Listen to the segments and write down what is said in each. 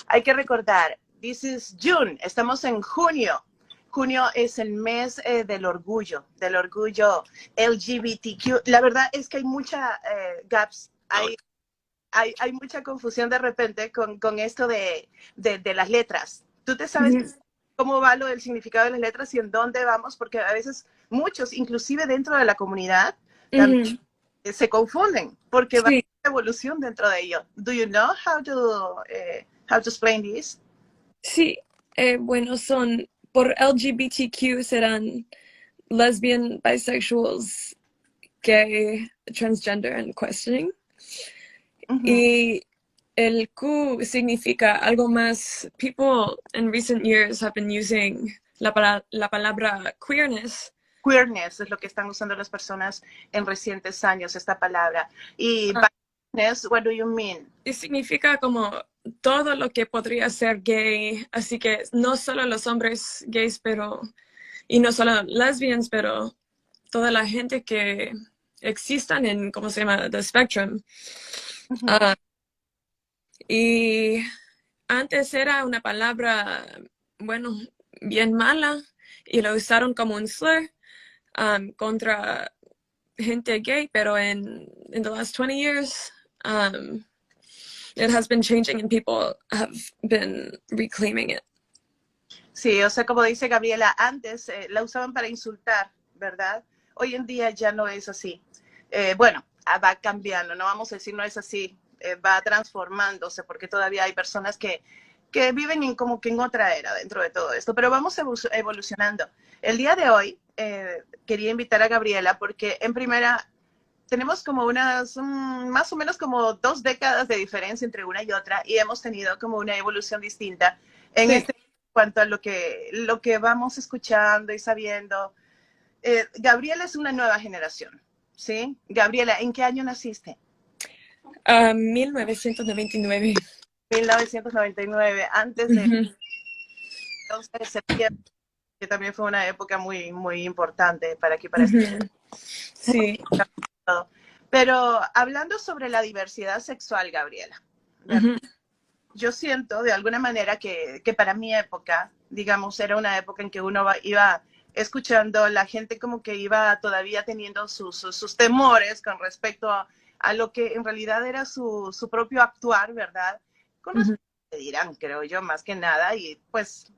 hay que recordar, this is June, estamos en junio. Junio es el mes del orgullo LGBTQ. La verdad es que hay mucha gaps, hay mucha confusión de repente con esto de las letras. ¿Tú te sabes cómo va lo del significado de las letras y en dónde vamos? Porque a veces muchos, inclusive dentro de la comunidad, también se confunden porque va a haber evolución dentro de ello. Do you know how to explain this? Sí, bueno, son por LGBTQ serán lesbian, bisexuals, gay, transgender and questioning. Y el Q significa algo más. People in recent years have been using la palabra queerness. Queerness es lo que están usando las personas en recientes años, esta palabra. Y queerness, what do you mean? Y significa como todo lo que podría ser gay, así que no solo los hombres gays, y no solo lesbians, pero toda la gente que existan en, ¿cómo se llama? The spectrum. Y antes era una palabra, bueno, bien mala, y lo usaron como un slur contra gente gay, pero in the last 20 years, it has been changing and people have been reclaiming it. Sí, o sea, como dice Gabriela, antes la usaban para insultar, ¿verdad? Hoy en día ya no es así. Bueno, va cambiando, no vamos a decir no es así, va transformándose porque todavía hay personas que viven como que en otra era dentro de todo esto, pero vamos evolucionando. El día de hoy quería invitar a Gabriela porque en primera tenemos como más o menos como 2 décadas de diferencia entre una y otra y hemos tenido como una evolución distinta en cuanto a lo que vamos escuchando y sabiendo. Gabriela es una nueva generación, ¿sí? Gabriela, ¿en qué año naciste? 1999. 1999, antes de 11 de septiembre, que también fue una época muy, muy importante para aquí, para este. Sí. Pero hablando sobre la diversidad sexual, Gabriela, yo siento de alguna manera que para mi época, digamos, era una época en que uno iba escuchando, la gente como que iba todavía teniendo sus temores con respecto a lo que en realidad era su propio actuar, ¿verdad? Con respecto a lo que dirán, creo yo, más que nada, y pues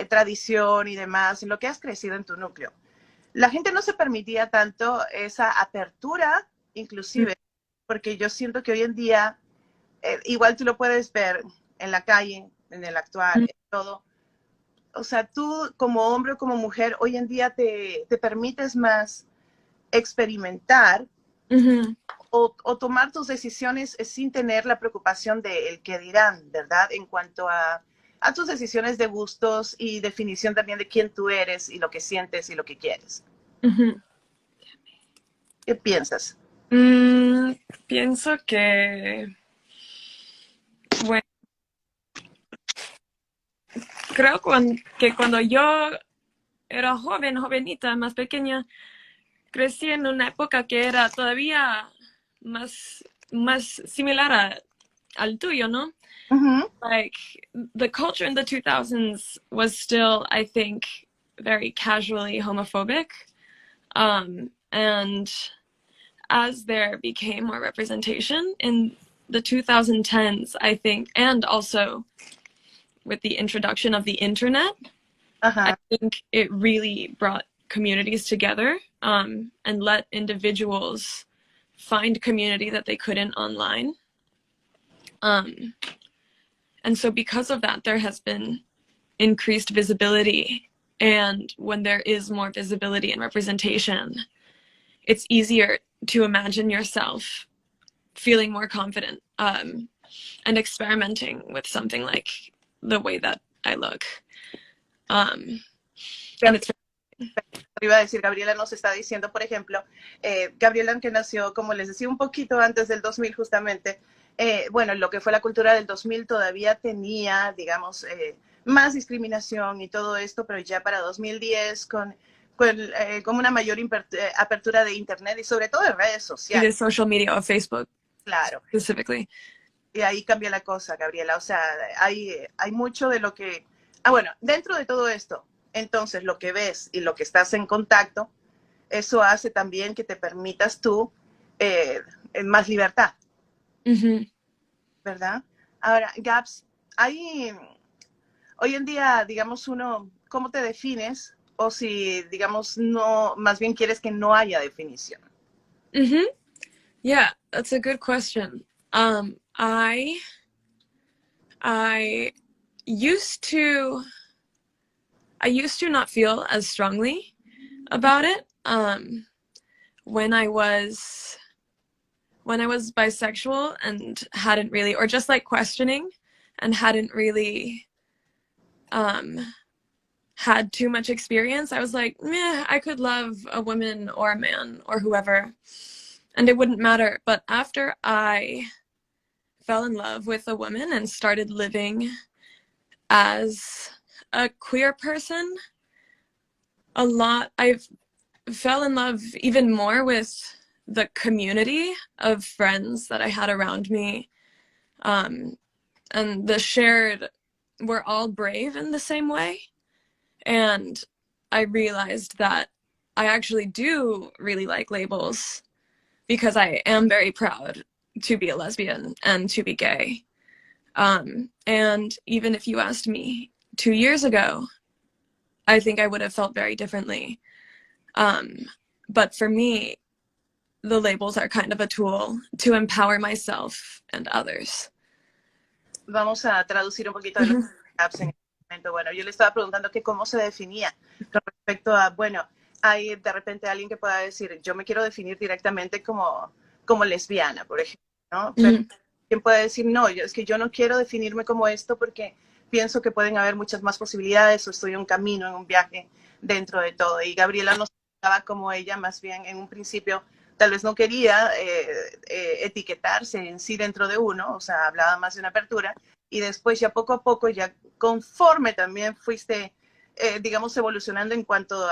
tradición y demás, en lo que has crecido en tu núcleo. La gente no se permitía tanto esa apertura, inclusive, porque yo siento que hoy en día, igual tú lo puedes ver en la calle, en el actual, en todo. O sea, tú como hombre o como mujer, hoy en día te permites más experimentar o tomar tus decisiones sin tener la preocupación del que dirán, ¿verdad? En cuanto a tus decisiones de gustos y definición también de quién tú eres y lo que sientes y lo que quieres. ¿Qué piensas? Pienso que, bueno, creo que cuando yo era jovenita, más pequeña, crecí en una época que era todavía más similar al tuyo, ¿no? Like, the culture in the 2000s was still, I think, very casually homophobic. And as there became more representation in the 2010s, I think, and also with the introduction of the internet, I think it really brought communities together and let individuals find community that they couldn't online. And so because of that, there has been increased visibility. And when there is more visibility and representation, it's easier to imagine yourself feeling more confident and experimenting with something like the way that I look. And it's iba a decir, Gabriela nos está diciendo, por ejemplo, Gabriela que nació, como les decía, un poquito antes del 2000 justamente, bueno, lo que fue la cultura del 2000 todavía tenía, digamos, más discriminación y todo esto, pero ya para 2010 con una mayor apertura de internet y sobre todo de redes sociales. Y de social media o Facebook. Claro. Specifically. Y ahí cambia la cosa, Gabriela. O sea, hay mucho de lo que... Ah, bueno, dentro de todo esto, entonces lo que ves y lo que estás en contacto, eso hace también que te permitas tú más libertad, ¿verdad? Ahora, Gabs, hay, hoy en día, digamos, uno, ¿cómo te defines? O si, digamos, no, más bien quieres que no haya definición. Yeah, that's a good question. I used to not feel as strongly about it when I was bisexual and hadn't really, or just like questioning and hadn't really had too much experience. I was like, meh, I could love a woman or a man or whoever, and it wouldn't matter. But after I fell in love with a woman and started living as a queer person, I fell in love even more with the community of friends that I had around me, and we're all brave in the same way. And I realized that I actually do really like labels because I am very proud to be a lesbian and to be gay. And even if you asked me 2 years ago, I think I would have felt very differently. But for me, the labels are kind of a tool to empower myself and others. Vamos a traducir un poquito de los apps en este momento. Bueno, yo le estaba preguntando que cómo se definía con respecto a, bueno, hay de repente alguien que pueda decir, yo me quiero definir directamente como lesbiana, por ejemplo, ¿no? Pero quien puede decir, no, es que yo no quiero definirme como esto porque pienso que pueden haber muchas más posibilidades o estoy en un camino, en un viaje dentro de todo. Y Gabriela nos estaba como ella, más bien en un principio, tal vez no quería etiquetarse en sí dentro de uno, o sea, hablaba más de una apertura, y después ya poco a poco, ya conforme también fuiste, digamos, evolucionando en cuanto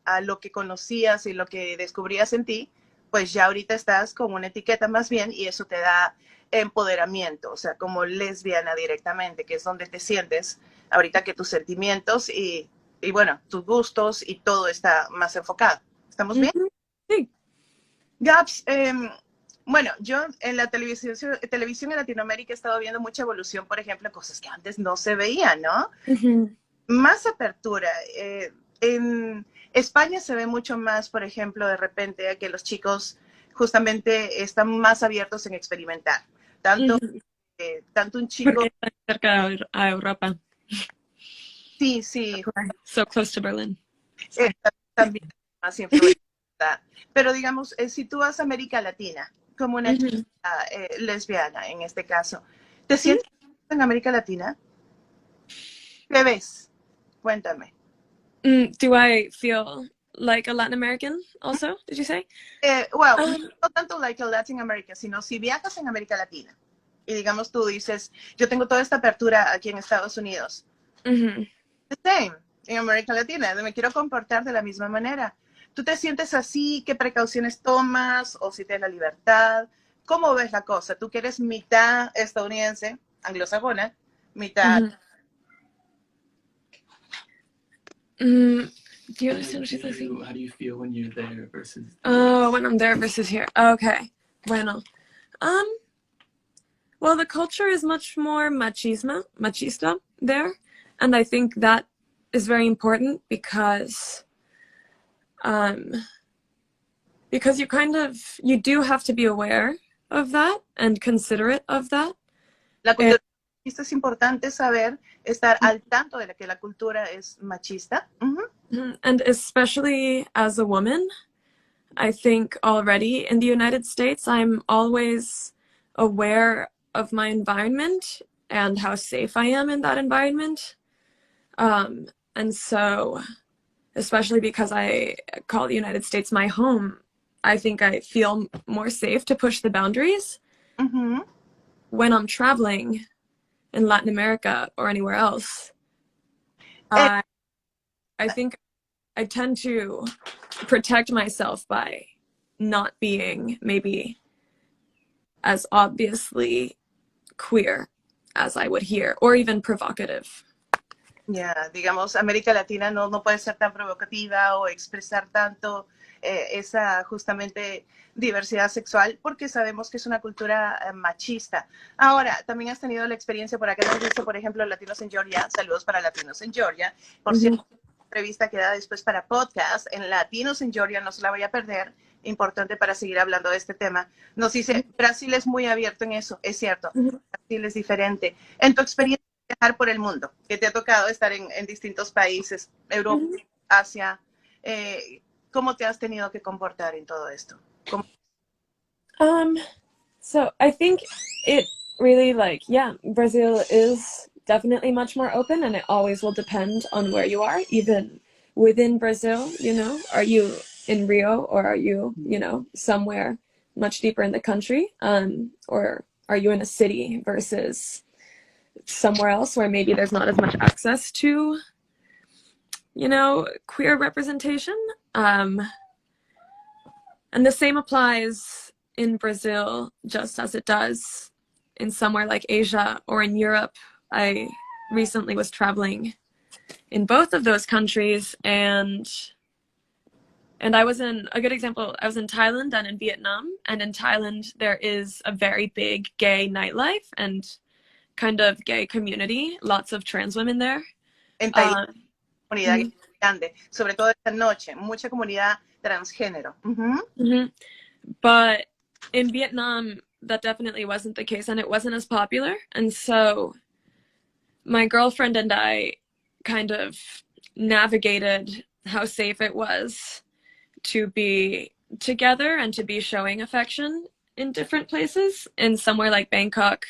a lo que conocías y lo que descubrías en ti, pues ya ahorita estás con una etiqueta más bien y eso te da empoderamiento, o sea, como lesbiana directamente, que es donde te sientes ahorita que tus sentimientos y bueno, tus gustos y todo está más enfocado. ¿Estamos bien? Sí. Gabs, bueno, yo en la televisión en Latinoamérica he estado viendo mucha evolución, por ejemplo, cosas que antes no se veían, ¿no? Más apertura. En España se ve mucho más, por ejemplo, de repente que los chicos justamente están más abiertos en experimentar. Tanto un chico... Porque está cerca a Europa. Sí, sí. So close to Berlin. También más influencia. Pero digamos, si tú vas a América Latina, como una chica lesbiana en este caso, ¿te sientes en América Latina? ¿Qué ves? Cuéntame. Do I feel like a Latin American also, did you say? Well, no tanto like a Latin America, sino si viajas en América Latina y digamos tú dices, yo tengo toda esta apertura aquí en Estados Unidos. The same, en América Latina, me quiero comportar de la misma manera. ¿Tú te sientes así? ¿Qué precauciones tomas? ¿O si tienes la libertad? ¿Cómo ves la cosa? Tú que eres mitad estadounidense, anglosajona, mitad... Do you understand what she's saying? How do you feel when you're there versus... when I'm there versus here. Okay. Bueno. Well, the culture is much more machista there. And I think that is very important because you do have to be aware of that and considerate of that. La cultura machista es importante saber, estar al tanto de que la cultura es machista. And especially as a woman, I think already in the United States, I'm always aware of my environment and how safe I am in that environment. And so, especially because I call the United States my home, I think I feel more safe to push the boundaries when I'm traveling in Latin America or anywhere else. I think I tend to protect myself by not being maybe as obviously queer as I would hear, or even provocative. Ya, digamos, América Latina no puede ser tan provocativa o expresar tanto esa justamente diversidad sexual porque sabemos que es una cultura machista. Ahora, también has tenido la experiencia por acá, nos dice, por ejemplo, Latinos en Georgia, saludos para Latinos en Georgia. Por cierto, la entrevista queda después para podcast en Latinos en Georgia, no se la vaya a perder, importante para seguir hablando de este tema. Nos dice, Brasil es muy abierto en eso, es cierto, Brasil es diferente. En tu experiencia, viajar por el mundo, que te ha tocado estar en distintos países, Europa, Asia, ¿cómo te has tenido que comportar en todo esto? So I think it really Brazil is definitely much more open, and it always will depend on where you are, even within Brazil, you know, are you in Rio or are you, you know, somewhere much deeper in the country, or are you in a city versus somewhere else where maybe there's not as much access to, you know, queer representation. And the same applies in Brazil just as it does in somewhere like Asia or in Europe. I recently was traveling in both of those countries, and I was in, a good example, I was in Thailand and in Vietnam, and in Thailand there is a very big gay nightlife and kind of gay community, lots of trans women there. En Tailandia, comunidad grande, sobre todo esta noche, mucha comunidad transgénero. But in Vietnam, that definitely wasn't the case, and it wasn't as popular. And so my girlfriend and I kind of navigated how safe it was to be together and to be showing affection in different places. In somewhere like Bangkok,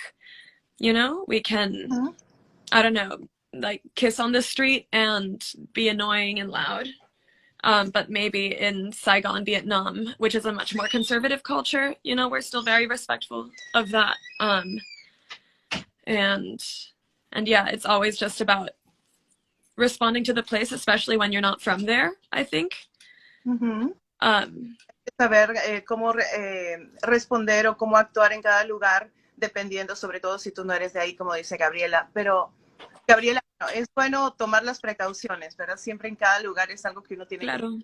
you know, we can, I don't know, like kiss on the street and be annoying and loud. But maybe in Saigon, Vietnam, which is a much more conservative culture, you know, we're still very respectful of that. And yeah, it's always just about responding to the place, especially when you're not from there, I think. Saber cómo responder o cómo actuar en cada lugar, dependiendo, sobre todo si tú no eres de ahí, como dice Gabriela. Pero, Gabriela, es bueno tomar las precauciones, ¿verdad? Siempre en cada lugar es algo que uno tiene que...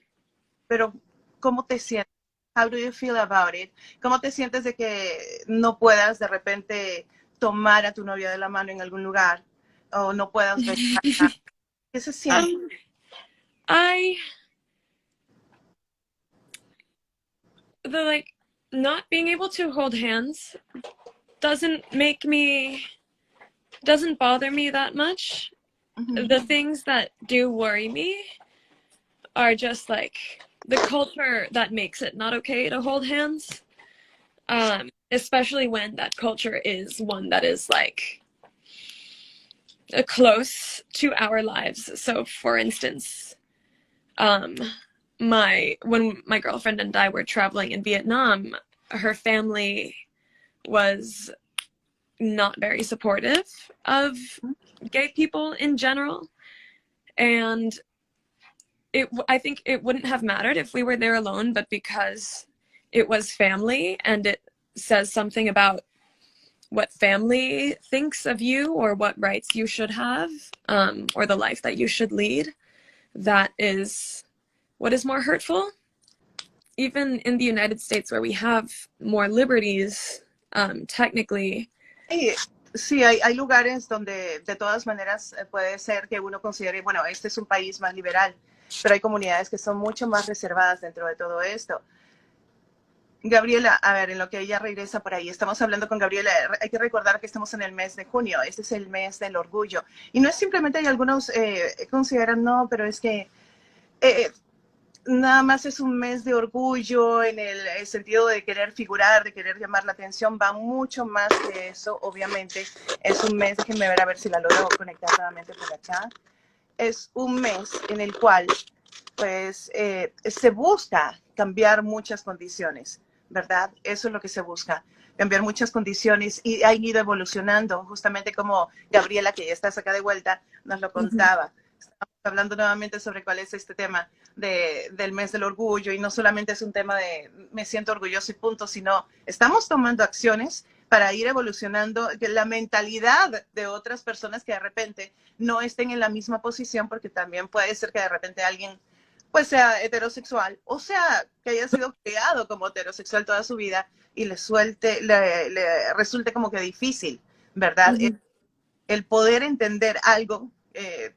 Pero, ¿cómo te sientes? How do you feel about it? ¿Cómo te sientes de que no puedas de repente tomar a tu novia de la mano en algún lugar? O no puedas besar. ¿Qué se siente? Not being able to hold hands doesn't bother me that much. The things that do worry me are just like the culture that makes it not okay to hold hands, especially when that culture is one that is like close to our lives. So for instance, when my girlfriend and I were traveling in Vietnam, her family was not very supportive of gay people in general, and I think it wouldn't have mattered if we were there alone, but because it was family and it says something about what family thinks of you or what rights you should have, or the life that you should lead, that is what is more hurtful. Even in the United States, where we have more liberties, technically. Sí, hay lugares donde de todas maneras puede ser que uno considere, bueno, este es un país más liberal, pero hay comunidades que son mucho más reservadas dentro de todo esto. Gabriela, a ver, en lo que ella regresa por ahí, estamos hablando con Gabriela, hay que recordar que estamos en el mes de junio, este es el mes del orgullo, y no es simplemente, hay algunos consideran, no, pero es que nada más es un mes de orgullo en el sentido de querer figurar, de querer llamar la atención, va mucho más que eso, obviamente. Es un mes, déjenme ver a ver si la logro conectar nuevamente por acá. Es un mes en el cual, pues, se busca cambiar muchas condiciones, ¿verdad? Eso es lo que se busca, cambiar muchas condiciones y han ido evolucionando, justamente como Gabriela, que ya está acá de vuelta, nos lo contaba. Estamos hablando nuevamente sobre cuál es este tema del mes del orgullo, y no solamente es un tema de me siento orgulloso y punto, sino estamos tomando acciones para ir evolucionando que la mentalidad de otras personas que de repente no estén en la misma posición, porque también puede ser que de repente alguien pues sea heterosexual, o sea, que haya sido criado como heterosexual toda su vida y le resulte como que difícil, ¿verdad? El poder entender algo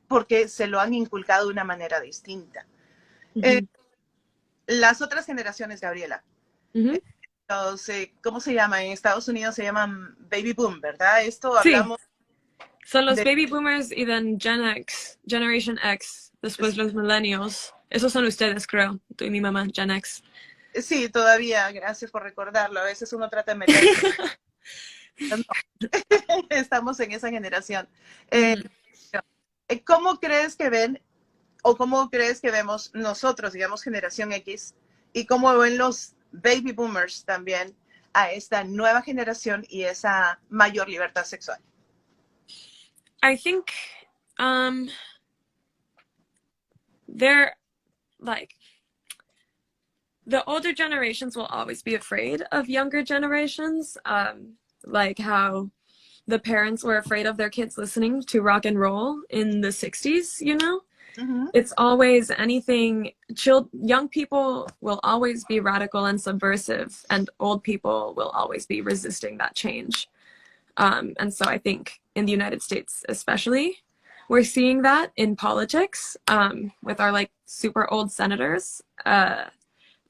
porque se lo han inculcado de una manera distinta. Las otras generaciones, Gabriela, ¿cómo se llama? En Estados Unidos se llaman baby boom, ¿verdad? Esto hablamos... Son los baby boomers y then Gen X, Generation X, después los millennials. Esos son ustedes, creo, tú y mi mamá, Gen X. Sí, todavía, gracias por recordarlo. A veces uno trata de meter... No, estamos en esa generación. ¿Cómo crees que ven o cómo crees que vemos nosotros, digamos, generación X, y cómo ven los baby boomers también a esta nueva generación y esa mayor libertad sexual? I think they're like, the older generations will always be afraid of younger generations, like how the parents were afraid of their kids listening to rock and roll in the 60s, you know? It's always anything, young people will always be radical and subversive, and old people will always be resisting that change. And so I think in the United States especially, we're seeing that in politics, with our like super old senators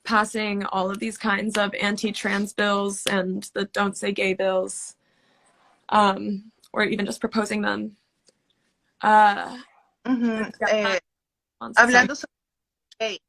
passing all of these kinds of anti-trans bills and the don't say gay bills, or even just proposing them. Hablando sobre gay,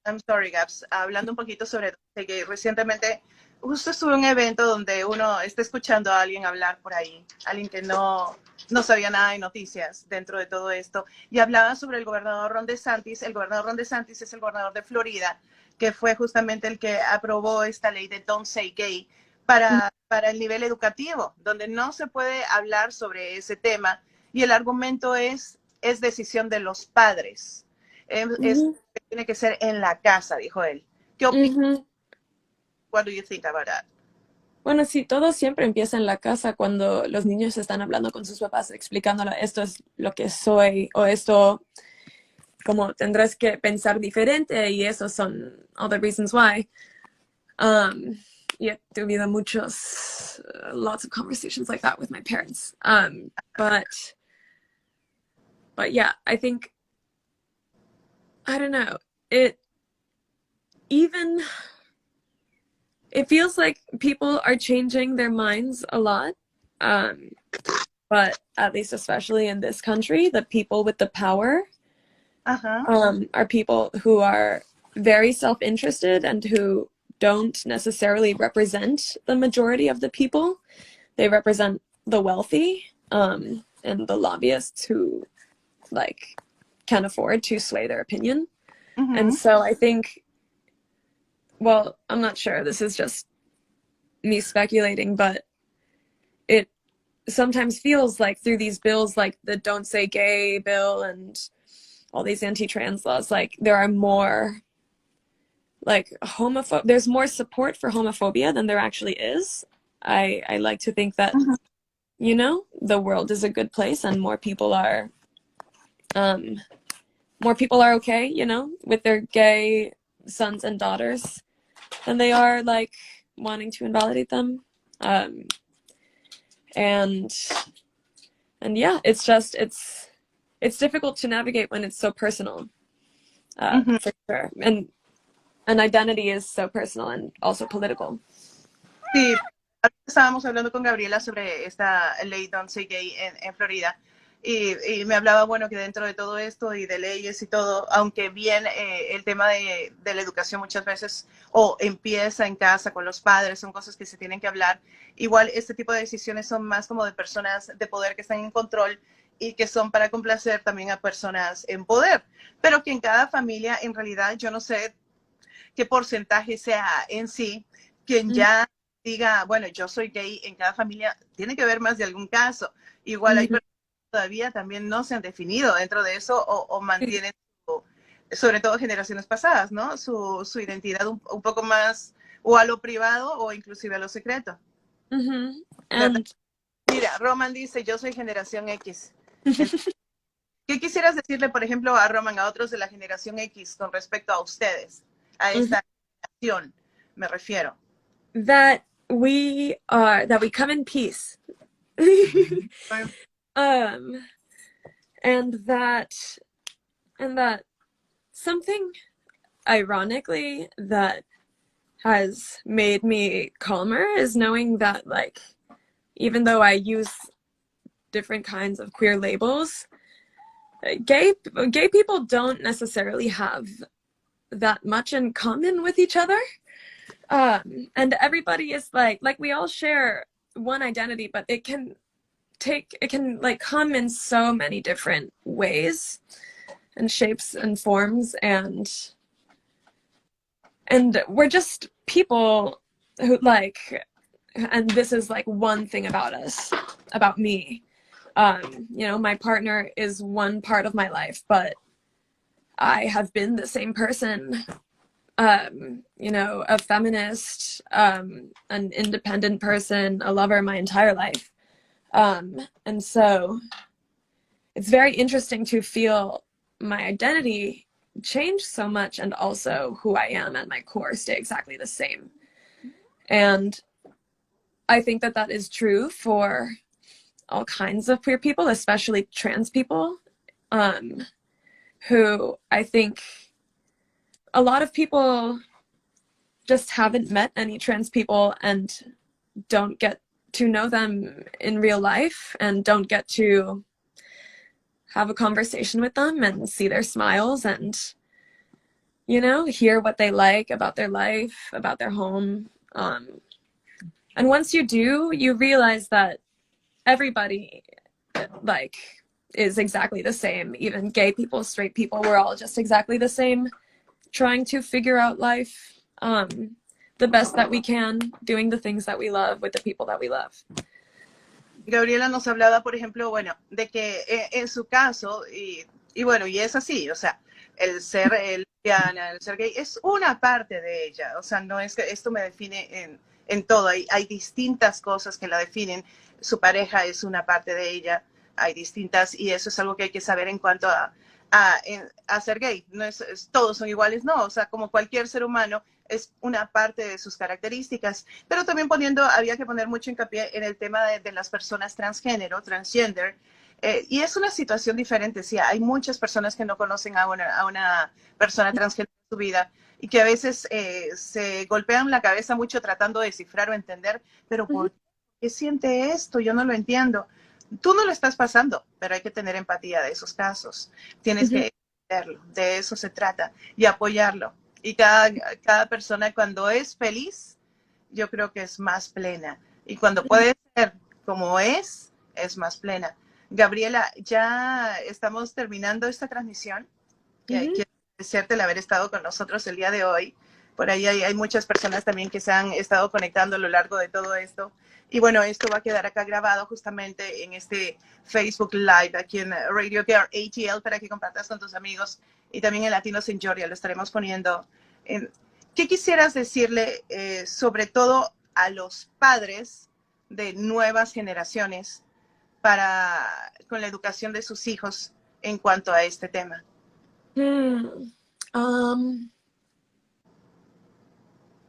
I'm sorry, Gabs, hablando un poquito sobre gay, recientemente justo estuve en un evento donde uno está escuchando a alguien hablar por ahí, alguien que no sabía nada de noticias dentro de todo esto, y hablaba sobre el gobernador Ron DeSantis. El gobernador Ron DeSantis es el gobernador de Florida, que fue justamente el que aprobó esta ley de Don't Say Gay para el nivel educativo, donde no se puede hablar sobre ese tema, y el argumento es decisión de los padres. Tiene que ser en la casa, dijo él. ¿Qué opinas? What do you think about that? Bueno, sí, todo siempre empieza en la casa, cuando los niños están hablando con sus papás, explicándole esto es lo que soy, o esto, como tendrás que pensar diferente, y esos son all the reasons why. Y he tenido muchos, lots of conversations like that with my parents. But yeah, I think, I don't know, it feels like people are changing their minds a lot. But at least especially in this country, the people with the power are people who are very self-interested and who don't necessarily represent the majority of the people. They represent the wealthy and the lobbyists who like can afford to sway their opinion. And so I think, well, I'm not sure, this is just me speculating, but it sometimes feels like through these bills, like the Don't Say Gay bill and all these anti-trans laws, like there are more like there's more support for homophobia than there actually is. I like to think that, you know, the world is a good place and more people are okay, you know, with their gay sons and daughters than they are like wanting to invalidate them. And yeah, it's just, it's difficult to navigate when it's so personal, for sure. And identity is so personal and also political. Sí, estábamos hablando con Gabriela sobre esta ley Don't Say Gay en Florida. Y me hablaba, bueno, que dentro de todo esto y de leyes y todo, aunque bien el tema de la educación muchas veces o empieza en casa con los padres, son cosas que se tienen que hablar, igual este tipo de decisiones son más como de personas de poder que están en control y que son para complacer también a personas en poder, pero que en cada familia, en realidad, yo no sé qué porcentaje sea en sí, quien ya diga, bueno, yo soy gay, en cada familia tiene que haber más de algún caso. Igual hay personas todavía también no se han definido dentro de eso o mantienen, sobre todo generaciones pasadas, ¿no? Su identidad un poco más o a lo privado o inclusive a lo secreto. ¿verdad? And Mira, Roman dice, yo soy generación X. ¿Qué quisieras decirle, por ejemplo, a Roman, a otros de la generación X con respecto a ustedes, a esta generación, me refiero? that we come in peace. um and that something ironically that has made me calmer is knowing that, like, even though I use different kinds of queer labels, gay people don't necessarily have that much in common with each other. And everybody is like we all share one identity, but it can like come in so many different ways and shapes and forms, and we're just people who, like, and this is like one thing about us, about me. You know, my partner is one part of my life, but I have been the same person, you know, a feminist, an independent person, a lover my entire life. And so it's very interesting to feel my identity change so much, and also who I am at my core stay exactly the same. And I think that that is true for all kinds of queer people, especially trans people, who I think a lot of people just haven't met any trans people and don't get to know them in real life, and don't get to have a conversation with them and see their smiles and, you know, hear what they like about their life, about their home. And once you do, you realize that everybody, like, is exactly the same. Even gay people, straight people, we're all just exactly the same, trying to figure out life the best that we can, doing the things that we love with the people that we love. Gabriela nos hablaba, por ejemplo, bueno, de que en su caso, bueno, y es así, o sea, el ser lesbiana, el ser gay, es una parte de ella, o sea, no es que esto me define en todo, hay distintas cosas que la definen, su pareja es una parte de ella, hay distintas, y eso es algo que hay que saber en cuanto a ser gay, no todos son iguales, no, o sea, como cualquier ser humano, es una parte de sus características, pero también había que poner mucho hincapié en el tema de las personas transgénero, transgender, y es una situación diferente, sí, hay muchas personas que no conocen a una persona transgénero en su vida, y que a veces se golpean la cabeza mucho tratando de descifrar o entender, pero ¿por qué siente esto? Yo no lo entiendo. Tú no lo estás pasando, pero hay que tener empatía de esos casos, tienes que entenderlo, de eso se trata, y apoyarlo. Y cada persona, cuando es feliz, yo creo que es más plena. Y cuando puede ser como es más plena. Gabriela, ya estamos terminando esta transmisión. Quiero agradecerte el haber estado con nosotros el día de hoy. Por ahí hay muchas personas también que se han estado conectando a lo largo de todo esto. Y bueno, esto va a quedar acá grabado justamente en este Facebook Live, aquí en Radio Girl ATL, para que compartas con tus amigos, y también en Latinos en Georgia lo estaremos poniendo. ¿Qué quisieras decirle sobre todo a los padres de nuevas generaciones con la educación de sus hijos en cuanto a este tema?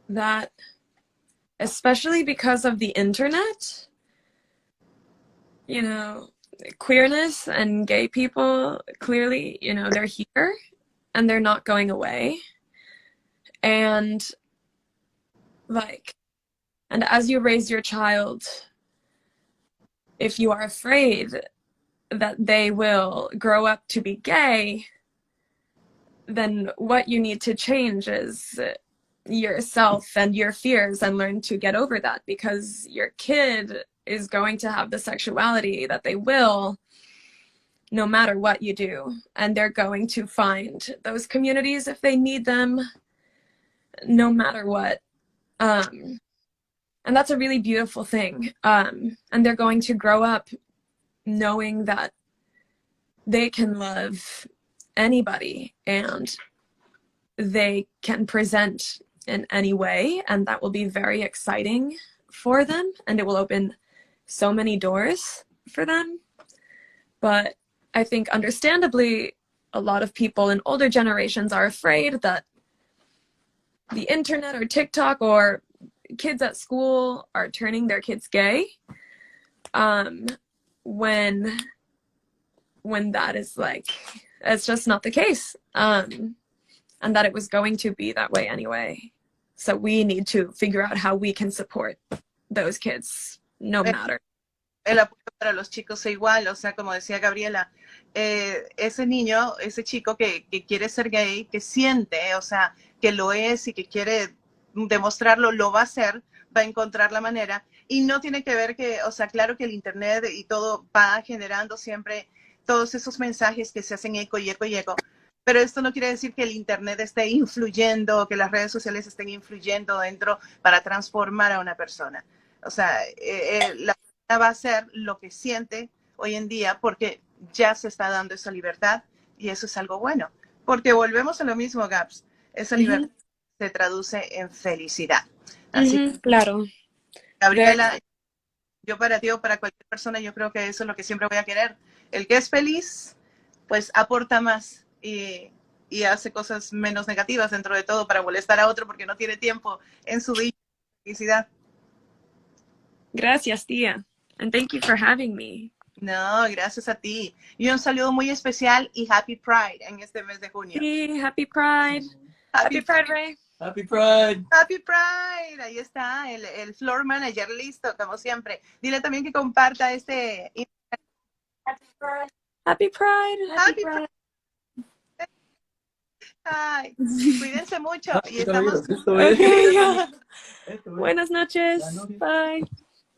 That, especially because of the internet, you know, queerness and gay people, clearly, you know, they're here and they're not going away. And as you raise your child, if you are afraid that they will grow up to be gay, then what you need to change is yourself and your fears, and learn to get over that, because your kid is going to have the sexuality that they will, no matter what you do, and they're going to find those communities if they need them, no matter what. And that's a really beautiful thing. And they're going to grow up knowing that they can love anybody and they can present in any way, and that will be very exciting. for them, and it will open so many doors for them. But I think understandably, a lot of people in older generations are afraid that the internet or TikTok or kids at school are turning their kids gay, when that is like, it's just not the case, and that it was going to be that way anyway. So we need to figure out how we can support those kids, no matter. El apoyo para los chicos es igual, o sea, como decía Gabriela, ese niño, ese chico que quiere ser gay, que siente, o sea, que lo es y que quiere demostrarlo, lo va a hacer, va a encontrar la manera, y no tiene que ver que, o sea, claro que el internet y todo va generando siempre todos esos mensajes que se hacen eco y eco y eco, pero esto no quiere decir que el internet esté influyendo, que las redes sociales estén influyendo dentro para transformar a una persona. O sea, la persona va a hacer lo que siente hoy en día porque ya se está dando esa libertad y eso es algo bueno. Porque volvemos a lo mismo, Gabs. Esa libertad se traduce en felicidad. Así que, claro. Gabriela, yo para ti o para cualquier persona, yo creo que eso es lo que siempre voy a querer. El que es feliz, pues aporta más y hace cosas menos negativas dentro de todo para molestar a otro porque no tiene tiempo en su vida. Felicidad. Gracias, tía. And thank you for having me. No, gracias a ti. Y un saludo muy especial y Happy Pride en este mes de junio. Sí, Happy Pride. Happy Pride, Ray. Happy Pride. Happy Pride. Ahí está el floor manager listo, como siempre. Dile también que comparta este... Happy Pride. Happy Pride. Happy Pride. Ay, cuídense mucho y estamos... Okay, yeah. Buenas noches. Bye.